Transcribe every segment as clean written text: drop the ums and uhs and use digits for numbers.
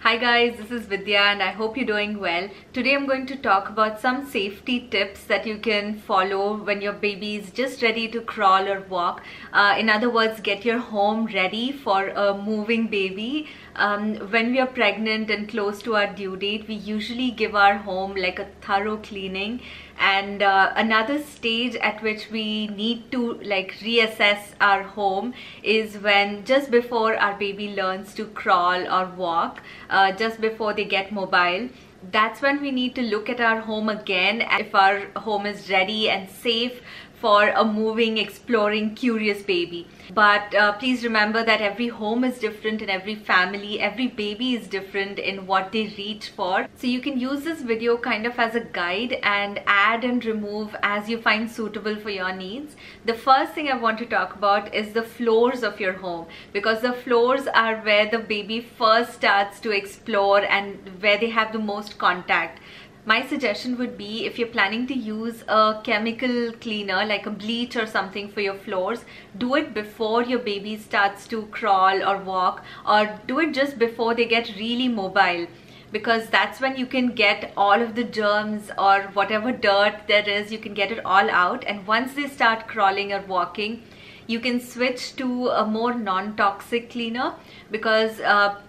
Hi guys, this is Vidya and I hope you're doing well. Today I'm going to talk about some safety tips that you can follow when your baby is just ready to crawl or walk. In other words, get your home ready for a moving baby. When we are pregnant and close to our due date, we usually give our home like a thorough cleaning. And another stage at which we need to reassess our home is when just before our baby learns to crawl or walk, just before they get mobile. That's when we need to look at our home again, if our home is ready and safe for a moving, exploring, curious baby. But please remember that every home is different and every family, every baby is different in what they reach for. So you can use this video kind of as a guide and add and remove as you find suitable for your needs. The first thing I want to talk about is the floors of your home, because the floors are where the baby first starts to explore and where they have the most contact. My suggestion would be, if you're planning to use a chemical cleaner like a bleach or something for your floors, do it before your baby starts to crawl or walk, or do it just before they get really mobile, because that's when you can get all of the germs or whatever dirt there is, you can get it all out. And once they start crawling or walking, you can switch to a more non-toxic cleaner, because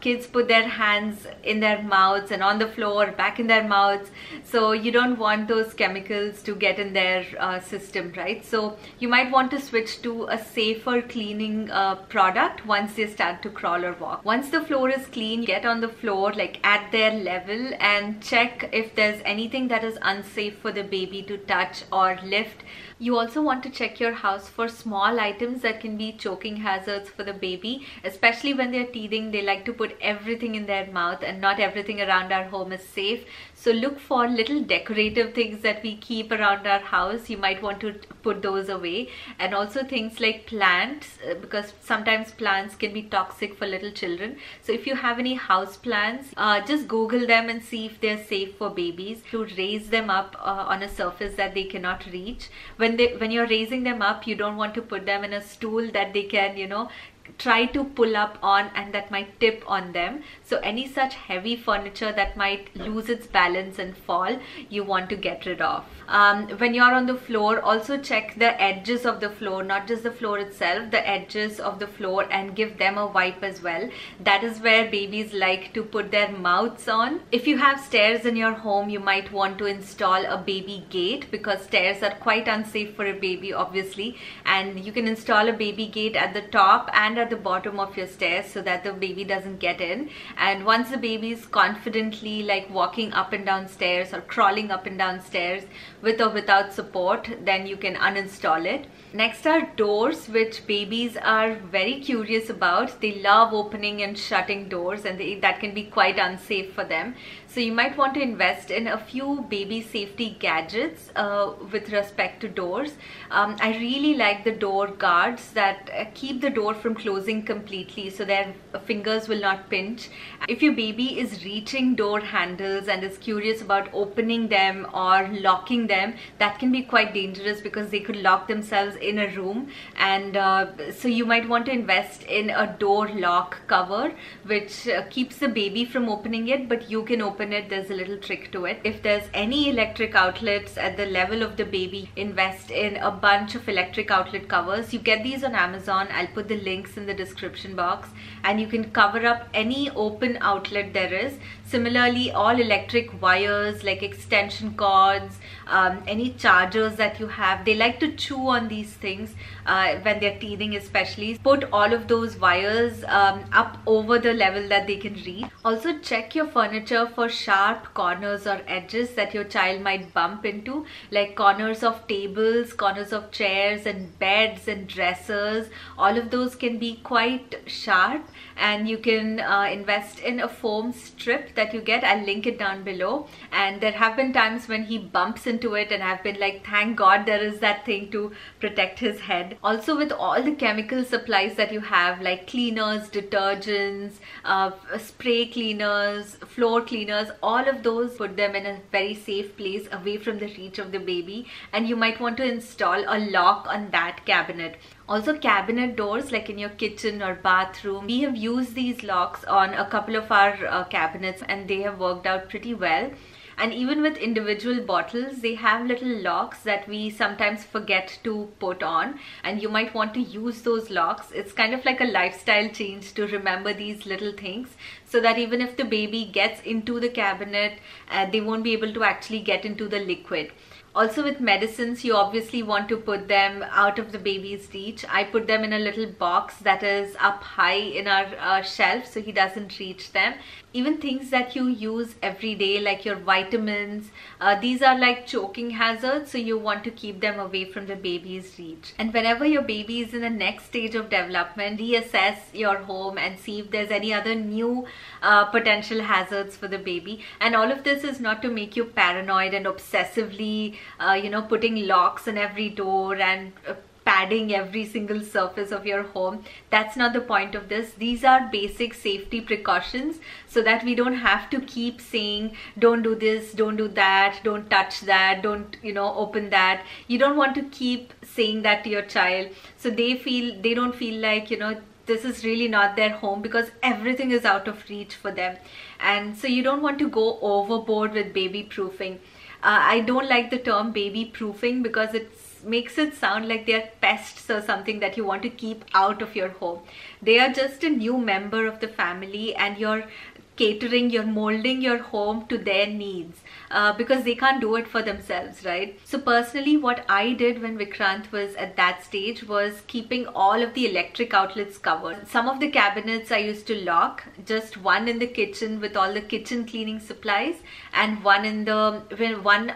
kids put their hands in their mouths and on the floor, back in their mouths, so you don't want those chemicals to get in their system, right? So you might want to switch to a safer cleaning product once they start to crawl or walk. Once the floor is clean, get on the floor like at their level and check if there's anything that is unsafe for the baby to touch or lift. You also want to check your house for small items that can be choking hazards for the baby, especially when they're teething. They like to put everything in their mouth, and not everything around our home is safe. So look for little decorative things that we keep around our house. You might want to put those away. And also things like plants, because sometimes plants can be toxic for little children. So if you have any house plants, just Google them and see if they're safe for babies. To raise them up on a surface that they cannot reach. When you're raising them up, you don't want to put them in a stool that they can, try to pull up on and that might tip on them. So any such heavy furniture that might lose its balance and fall, you want to get rid of. When you're on the floor, also check the edges of the floor, not just the floor itself, the edges of the floor, and give them a wipe as well. That is where babies like to put their mouths on. If you have stairs in your home, you might want to install a baby gate, because stairs are quite unsafe for a baby, obviously, and you can install a baby gate at the top and at the bottom of your stairs so that the baby doesn't get in. And once the baby is confidently walking up and down stairs or crawling up and down stairs with or without support, then you can uninstall it. Next are doors, which babies are very curious about. They love opening and shutting doors, and that can be quite unsafe for them. So you might want to invest in a few baby safety gadgets with respect to doors. I really like the door guards that keep the door from closing completely, so their fingers will not pinch. If your baby is reaching door handles and is curious about opening them or locking them, that can be quite dangerous, because they could lock themselves in a room. And so you might want to invest in a door lock cover, which keeps the baby from opening it, but you can open it. There's a little trick to it. If there's any electric outlets at the level of the baby, invest in a bunch of electric outlet covers. You get these on Amazon. I'll put the links in the description box, and you can cover up any open outlet there is. Similarly, all electric wires like extension cords, any chargers that you have, they like to chew on these things when they're teething especially. Put all of those wires up over the level that they can reach. Also check your furniture for sharp corners or edges that your child might bump into, like corners of tables, corners of chairs and beds and dressers. All of those can be quite sharp, and you can invest in a foam strip that you get. I'll link it down below. And there have been times when he bumps into it and I've been like, thank God there is that thing to protect his head. Also, with all the chemical supplies that you have, like cleaners, detergents, spray cleaners, floor cleaners, all of those, put them in a very safe place away from the reach of the baby. And you might want to install a lock on that cabinet. Also, cabinet doors like in your kitchen or bathroom. We have used these locks on a couple of our cabinets, and they have worked out pretty well. And even with individual bottles, they have little locks that we sometimes forget to put on, and you might want to use those locks. It's kind of like a lifestyle change to remember these little things, so that even if the baby gets into the cabinet, they won't be able to actually get into the liquid. Also with medicines, you obviously want to put them out of the baby's reach. I put them in a little box that is up high in our shelf, so he doesn't reach them. Even things that you use every day, like your vitamins, these are like choking hazards, so you want to keep them away from the baby's reach. And whenever your baby is in the next stage of development, reassess your home and see if there's any other new potential hazards for the baby. And all of this is not to make you paranoid and obsessively putting locks on every door and padding every single surface of your home. That's not the point of this. These are basic safety precautions, so that we don't have to keep saying, don't do this, don't do that, don't touch that, don't open that. You don't want to keep saying that to your child, so they don't feel like this is really not their home, because everything is out of reach for them. And so you don't want to go overboard with baby proofing. I don't like the term baby proofing, because it makes it sound like they're pests or something that you want to keep out of your home. They are just a new member of the family, and you're molding your home to their needs, because they can't do it for themselves, right? So personally, what I did when Vikrant was at that stage was keeping all of the electric outlets covered. Some of the cabinets I used to lock, just one in the kitchen with all the kitchen cleaning supplies, and one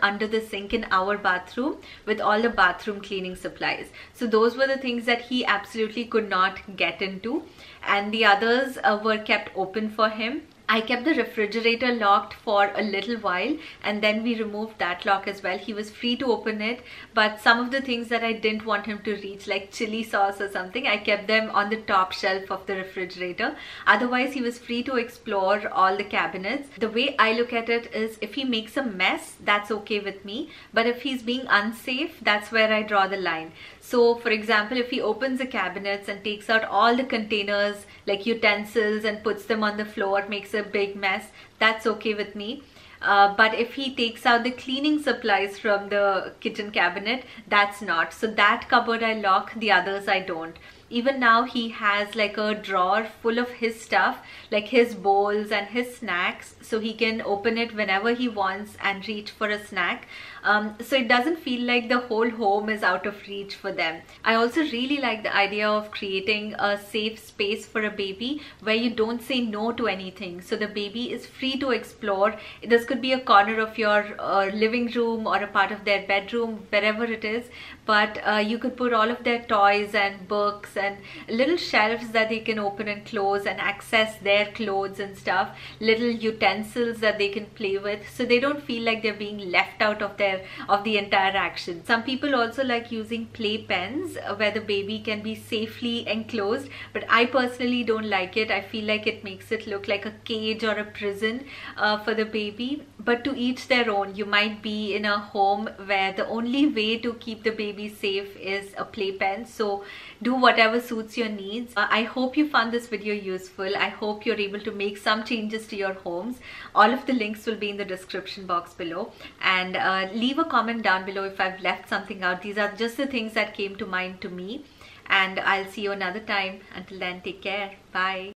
under the sink in our bathroom with all the bathroom cleaning supplies. So those were the things that he absolutely could not get into, and the others were kept open for him. I kept the refrigerator locked for a little while, and then we removed that lock as well. He was free to open it, but some of the things that I didn't want him to reach, like chili sauce or something, I kept them on the top shelf of the refrigerator. Otherwise, he was free to explore all the cabinets. The way I look at it is, if he makes a mess, that's okay with me, but if he's being unsafe, that's where I draw the line. So for example, if he opens the cabinets and takes out all the containers like utensils and puts them on the floor, makes a big mess, that's okay with me. But if he takes out the cleaning supplies from the kitchen cabinet, that's not. So that cupboard I lock, the others I don't. Even now he has like a drawer full of his stuff, like his bowls and his snacks, so he can open it whenever he wants and reach for a snack. So it doesn't feel like the whole home is out of reach for them. I also really like the idea of creating a safe space for a baby where you don't say no to anything. So the baby is free to explore. This could be a corner of your living room or a part of their bedroom, wherever it is, but you could put all of their toys and books and little shelves that they can open and close and access their clothes and stuff, little utensils that they can play with, so they don't feel like they're being left out of the entire action. Some people also like using play pens where the baby can be safely enclosed, but I personally don't like it. I feel like it makes it look like a cage or a prison for the baby. But to each their own. You might be in a home where the only way to keep the baby safe is a playpen, so do whatever suits your needs. I hope you found this video useful. I hope you're able to make some changes to your homes. All of the links will be in the description box below, and leave a comment down below if I've left something out. These are just the things that came to mind to me, and I'll see you another time. Until then, take care. Bye.